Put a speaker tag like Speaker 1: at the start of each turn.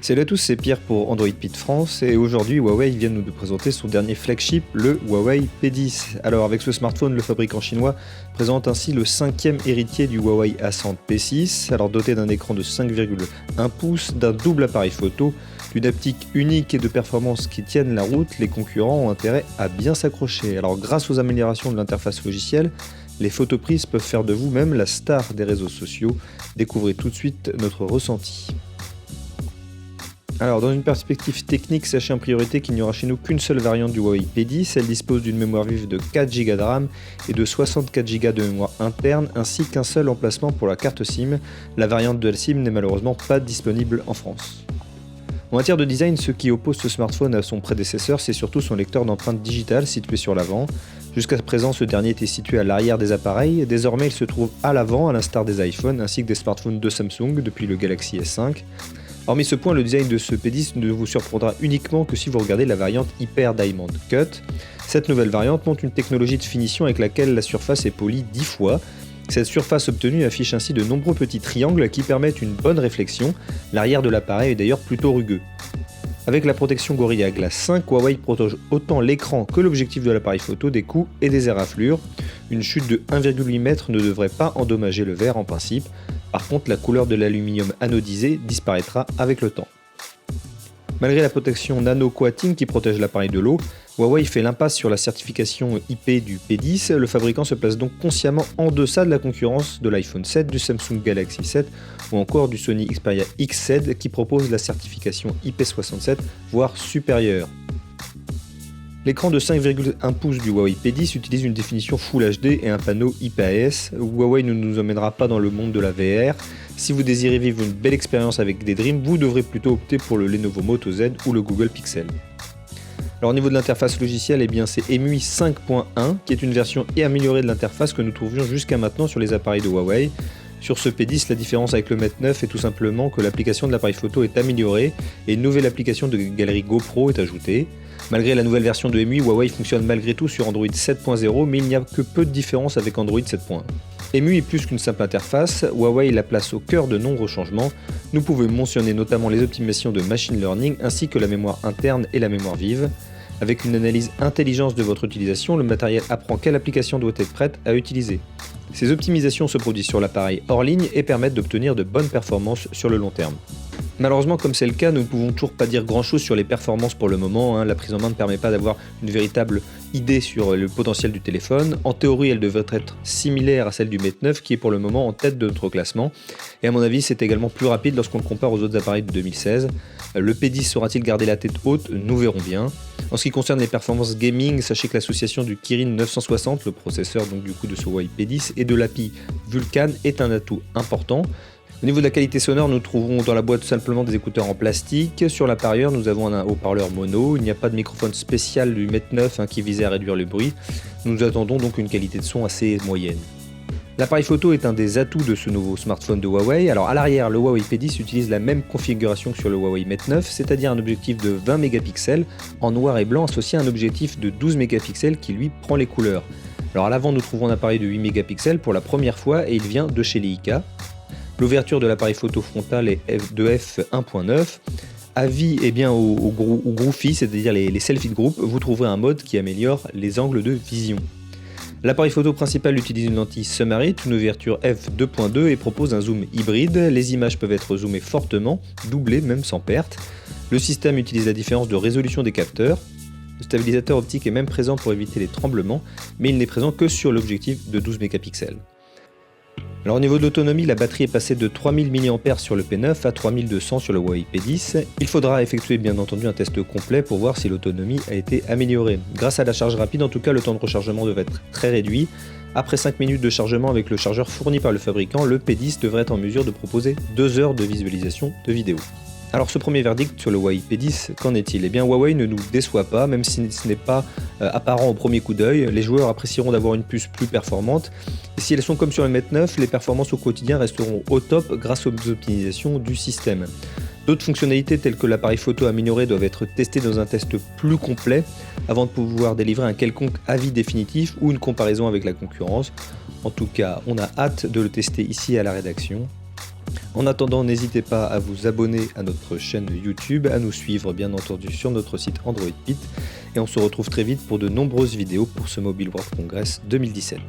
Speaker 1: Salut à tous, c'est Pierre pour Android Pit France et aujourd'hui Huawei vient de nous présenter son dernier flagship, le Huawei P10. Alors avec ce smartphone, le fabricant chinois présente ainsi le 5e héritier du Huawei Ascend P6, alors doté d'un écran de 5,1 pouces, d'un double appareil photo, d'une optique unique et de performances qui tiennent la route, les concurrents ont intérêt à bien s'accrocher. Alors grâce aux améliorations de l'interface logicielle, les photos prises peuvent faire de vous-même la star des réseaux sociaux. Découvrez tout de suite notre ressenti. Alors dans une perspective technique, sachez en priorité qu'il n'y aura chez nous qu'une seule variante du Huawei P10, elle dispose d'une mémoire vive de 4 Go de RAM et de 64 Go de mémoire interne, ainsi qu'un seul emplacement pour la carte SIM. La variante Dual SIM n'est malheureusement pas disponible en France. En matière de design, ce qui oppose ce smartphone à son prédécesseur, c'est surtout son lecteur d'empreintes digitales situé sur l'avant. Jusqu'à présent, ce dernier était situé à l'arrière des appareils, désormais il se trouve à l'avant, à l'instar des iPhones ainsi que des smartphones de Samsung depuis le Galaxy S5. Hormis ce point, le design de ce P10 ne vous surprendra uniquement que si vous regardez la variante Hyper Diamond Cut. Cette nouvelle variante montre une technologie de finition avec laquelle la surface est polie 10 fois. Cette surface obtenue affiche ainsi de nombreux petits triangles qui permettent une bonne réflexion. L'arrière de l'appareil est d'ailleurs plutôt rugueux. Avec la protection Gorilla Glass 5, Huawei protège autant l'écran que l'objectif de l'appareil photo des coups et des éraflures. Une chute de 1,8 m ne devrait pas endommager le verre en principe. Par contre, la couleur de l'aluminium anodisé disparaîtra avec le temps. Malgré la protection nano coating qui protège l'appareil de l'eau, Huawei fait l'impasse sur la certification IP du P10. Le fabricant se place donc consciemment en deçà de la concurrence de l'iPhone 7, du Samsung Galaxy 7 ou encore du Sony Xperia X7 qui propose la certification IP67, voire supérieure. L'écran de 5,1 pouces du Huawei P10 utilise une définition Full HD et un panneau IPS. Huawei ne nous emmènera pas dans le monde de la VR. Si vous désirez vivre une belle expérience avec des Dreams, vous devrez plutôt opter pour le Lenovo Moto Z ou le Google Pixel. Alors au niveau de l'interface logicielle, c'est EMUI 5.1 qui est une version améliorée de l'interface que nous trouvions jusqu'à maintenant sur les appareils de Huawei. Sur ce P10, la différence avec le Mate 9 est tout simplement que l'application de l'appareil photo est améliorée et une nouvelle application de galerie GoPro est ajoutée. Malgré la nouvelle version de EMUI, Huawei fonctionne malgré tout sur Android 7.0, mais il n'y a que peu de différence avec Android 7.1. EMUI est plus qu'une simple interface, Huawei la place au cœur de nombreux changements. Nous pouvons mentionner notamment les optimisations de machine learning ainsi que la mémoire interne et la mémoire vive. Avec une analyse intelligence de votre utilisation, le matériel apprend quelle application doit être prête à utiliser. Ces optimisations se produisent sur l'appareil hors ligne et permettent d'obtenir de bonnes performances sur le long terme. Malheureusement, comme c'est le cas, nous ne pouvons toujours pas dire grand chose sur les performances pour le moment. La prise en main ne permet pas d'avoir une véritable idée sur le potentiel du téléphone. En théorie, elle devrait être similaire à celle du Mate 9 qui est pour le moment en tête de notre classement. Et à mon avis, c'est également plus rapide lorsqu'on le compare aux autres appareils de 2016. Le P10 saura-t-il garder la tête haute? Nous verrons bien. En ce qui concerne les performances gaming, sachez que l'association du Kirin 960, le processeur donc du coup de ce Huawei P10, et de l'API Vulkan est un atout important. Au niveau de la qualité sonore, nous trouverons dans la boîte simplement des écouteurs en plastique. Sur l'appareil, nous avons un haut-parleur mono. Il n'y a pas de microphone spécial du Mate 9 qui visait à réduire le bruit. Nous attendons donc une qualité de son assez moyenne. L'appareil photo est un des atouts de ce nouveau smartphone de Huawei. Alors à l'arrière, le Huawei P10 utilise la même configuration que sur le Huawei Mate 9, c'est-à-dire un objectif de 20 mégapixels en noir et blanc associé à un objectif de 12 mégapixels qui lui prend les couleurs. Alors à l'avant, nous trouvons un appareil de 8 mégapixels pour la première fois et il vient de chez Leica. L'ouverture de l'appareil photo frontal est de f1.9. Avis au Groupie, c'est-à-dire les selfie de groupe, vous trouverez un mode qui améliore les angles de vision. L'appareil photo principal utilise une lentille Summarit, une ouverture f2.2 et propose un zoom hybride. Les images peuvent être zoomées fortement, doublées même sans perte. Le système utilise la différence de résolution des capteurs. Le stabilisateur optique est même présent pour éviter les tremblements, mais il n'est présent que sur l'objectif de 12 mégapixels. Alors au niveau de l'autonomie, la batterie est passée de 3000 mAh sur le P9 à 3200 sur le Huawei P10. Il faudra effectuer bien entendu un test complet pour voir si l'autonomie a été améliorée. Grâce à la charge rapide, en tout cas, le temps de rechargement devrait être très réduit. Après 5 minutes de chargement avec le chargeur fourni par le fabricant, le P10 devrait être en mesure de proposer 2 heures de visualisation de vidéo. Alors ce premier verdict sur le Huawei P10, qu'en est-il? Huawei ne nous déçoit pas, même si ce n'est pas apparent au premier coup d'œil. Les joueurs apprécieront d'avoir une puce plus performante. Et si elles sont comme sur le Mate 9, les performances au quotidien resteront au top grâce aux optimisations du système. D'autres fonctionnalités telles que l'appareil photo amélioré doivent être testées dans un test plus complet avant de pouvoir délivrer un quelconque avis définitif ou une comparaison avec la concurrence. En tout cas, on a hâte de le tester ici à la rédaction. En attendant, n'hésitez pas à vous abonner à notre chaîne YouTube, à nous suivre bien entendu sur notre site Android Pit, et on se retrouve très vite pour de nombreuses vidéos pour ce Mobile World Congress 2017.